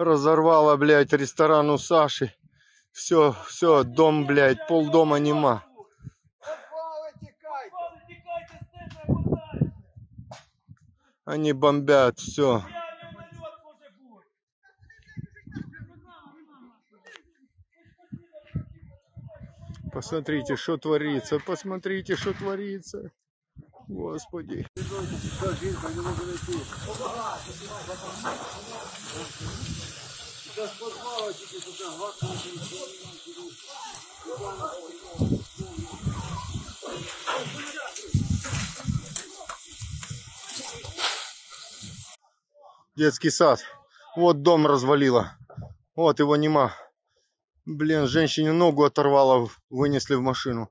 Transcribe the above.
Разорвало, блядь, ресторан у Саши. Все, все, дом, блядь, полдома нема. Они бомбят, все. Посмотрите, что творится. Посмотрите, что творится. Господи. Детский сад. Вот дом развалило. Вот его нема. Блин, женщине ногу оторвало, вынесли в машину.